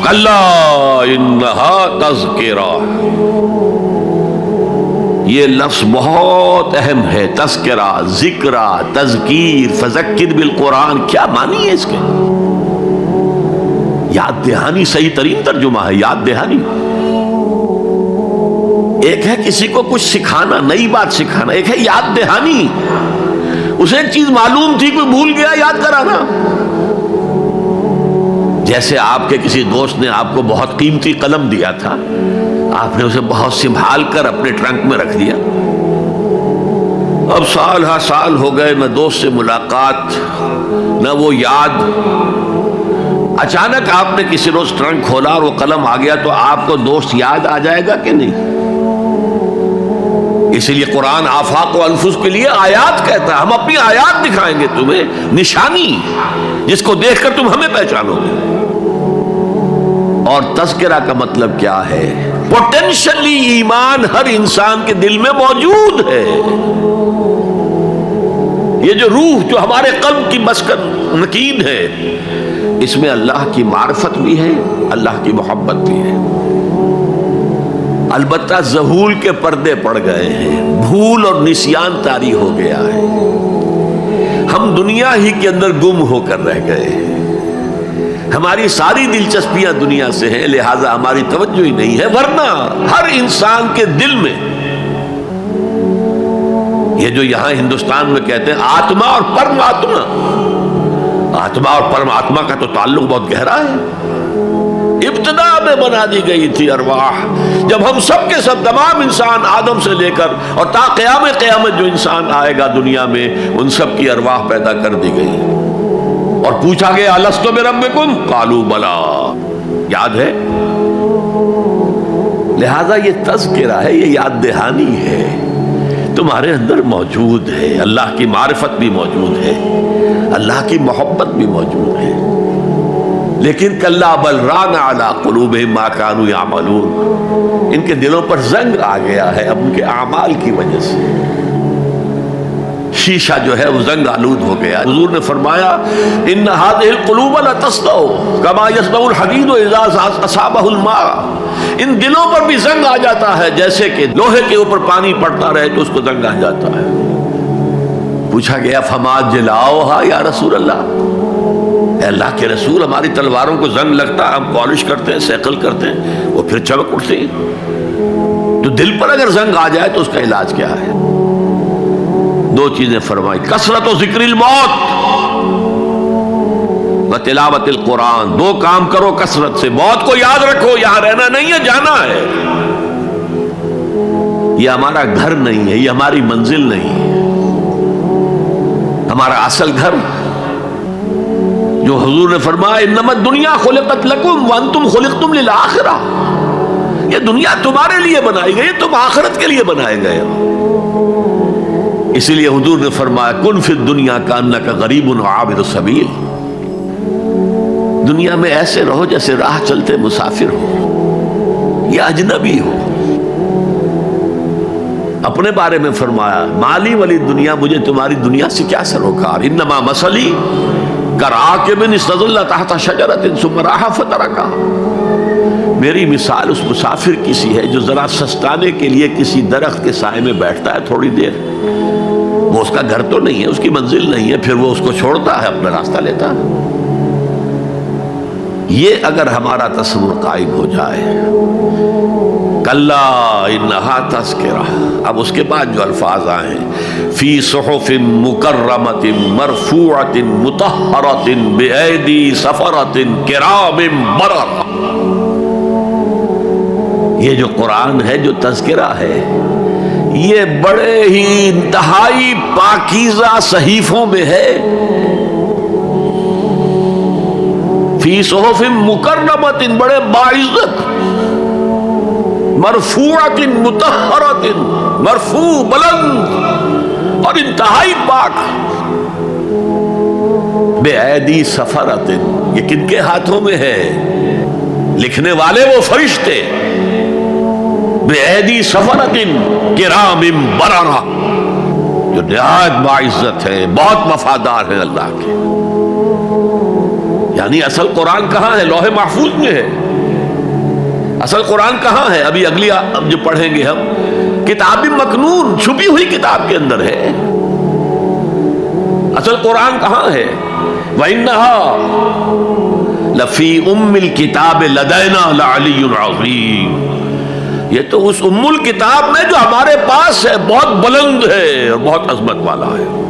کلا انہا تذکرہ، یہ لفظ بہت اہم ہے، تذکرہ، ذکرہ، تذکیر، فذکر بالقرآن، کیا معنی ہے اس کے؟ یاد دہانی صحیح ترین ترجمہ ہے، یاد دہانی۔ ایک ہے کسی کو کچھ سکھانا، نئی بات سکھانا، ایک ہے یاد دہانی، اسے ایک چیز معلوم تھی کوئی بھول گیا، یاد کرانا۔ جیسے آپ کے کسی دوست نے آپ کو بہت قیمتی قلم دیا تھا، آپ نے اسے بہت سنبھال کر اپنے ٹرنک میں رکھ دیا، اب سال ہا سال ہو گئے، نہ دوست سے ملاقات نہ وہ یاد، اچانک آپ نے کسی روز ٹرنک کھولا اور وہ قلم آ گیا، تو آپ کو دوست یاد آ جائے گا کہ نہیں؟ اسی لیے قرآن آفاق و انفس کے لیے آیات کہتا ہے، ہم اپنی آیات دکھائیں گے تمہیں، نشانی جس کو دیکھ کر تم ہمیں پہچانو گے۔ اور تذکرہ کا مطلب کیا ہے؟ پوٹینشلی ایمان ہر انسان کے دل میں موجود ہے، یہ جو روح جو ہمارے قلب کی مسکن مکین ہے، اس میں اللہ کی معرفت بھی ہے، اللہ کی محبت بھی ہے۔ البتہ ذہول کے پردے پڑ گئے ہیں، بھول اور نسیان طاری ہو گیا ہے، ہم دنیا ہی کے اندر گم ہو کر رہ گئے ہیں، ہماری ساری دلچسپیاں دنیا سے ہیں، لہٰذا ہماری توجہ ہی نہیں ہے۔ ورنہ ہر انسان کے دل میں یہ جو یہاں ہندوستان میں کہتے ہیں آتما اور پرم آتما، آتما اور پرم آتما کا تو تعلق بہت گہرا ہے، ابتدا میں بنا دی گئی تھی ارواح، جب ہم سب کے سب تمام انسان آدم سے لے کر اور تا قیامت جو انسان آئے گا دنیا میں، ان سب کی ارواح پیدا کر دی گئی، اور پوچھا گیا الست بربکم قالوا بلا، یاد ہے؟ لہذا یہ تذکرہ ہے، یہ یاد دہانی ہے، تمہارے اندر موجود ہے، اللہ کی معرفت بھی موجود ہے، اللہ کی محبت بھی موجود ہے، لیکن کلا بل ران علی قلوبہم ما کانوا یعملون، ان کے دلوں پر زنگ آ گیا ہے اب ان کے اعمال کی وجہ سے، شیشہ جو ہے وہ زنگ آلود ہو گیا۔ حضور نے فرمایا ان هذه القلوب لتصدع كما يصدع الحديد اذا اصابه الماء، ان دلوں پر بھی زنگ آ جاتا ہے جیسے کہ لوہے کے اوپر پانی پڑتا رہے تو اس کو زنگ آ جاتا ہے۔ پوچھا گیا فما جلاؤها یا رسول اللہ، اے اللہ کے رسول ہماری تلواروں کو زنگ لگتا ہے، ہم پالش کرتے ہیں، سیکل کرتے ہیں، وہ پھر چمک اٹھتے ہیں، تو دل پر اگر زنگ آ جائے تو اس کا علاج کیا ہے؟ دو چیزیں فرمائی، کثرت و ذکر الموت و تلاوت القرآن، دو کام کرو کثرت سے، موت کو یاد رکھو، یہاں رہنا نہیں ہے، جانا ہے، یہ ہمارا گھر نہیں ہے، یہ ہماری منزل نہیں ہے، ہمارا اصل گھر جو حضور نے فرمایا انما الدنیا خلقت لکم وانتم خلقتم للآخرہ، یہ دنیا تمہارے لیے بنائی گئی، تم آخرت کے لیے بنائے گئے ہو۔ اسی لیے حضور نے فرمایا کن فی الدنیا کانک غریب عابر السبیل، دنیا میں ایسے رہو جیسے راہ چلتے مسافر ہو یا اجنبی ہو۔ اپنے بارے میں فرمایا مالی ولی دنیا، مجھے تمہاری دنیا سے کیا سروکار، انما مثلی کراکب استظل تحت شجرۃ ثم راح فترکها، میری مثال اس مسافر کی سی ہے جو ذرا سستانے کے لیے کسی درخت کے سائے میں بیٹھتا ہے تھوڑی دیر، وہ اس کا گھر تو نہیں ہے، اس کی منزل نہیں ہے، پھر وہ اس کو چھوڑتا ہے، اپنا راستہ لیتا ہے۔ یہ اگر ہمارا تصور قائم ہو جائے، کلا انہا تذکرہ، اب اس کے بعد جو الفاظ آئے ہیں فی صحف مکرمۃ مرفوعۃ مطہرۃ بایدی سفرۃ کرام بررہ، یہ جو قرآن ہے، جو تذکرہ ہے، یہ بڑے ہی انتہائی پاکیزہ صحیفوں میں ہے، فی صحف مکرمۃ، بڑے باعزت، مرفوعۃ مطہرۃ، مرفوع بلند اور انتہائی پاک، بے ایدی سفرۃ، یہ کن کے ہاتھوں میں ہے؟ لکھنے والے وہ فرشتے، بے ایدی سفرۃ کرام بررہ، جو نہایت باعزت ہے، بہت وفادار ہیں اللہ کے۔ یعنی اصل قرآن کہاں ہے؟ لوح محفوظ میں ہے، اصل قرآن کہاں ہے؟ ابھی اگلی اب جو پڑھیں گے ہم، کتاب مکنون، چھپی ہوئی کتاب کے اندر ہے۔ اصل قرآن کہاں ہے؟ وَإِنَّهَا لَفِي أُمِّ الْكِتَابِ لَدَيْنَا لَعَلِيٌّ عَظِيمٌ، یہ تو اس ام الکتاب میں جو ہمارے پاس ہے بہت بلند ہے اور بہت عظمت والا ہے۔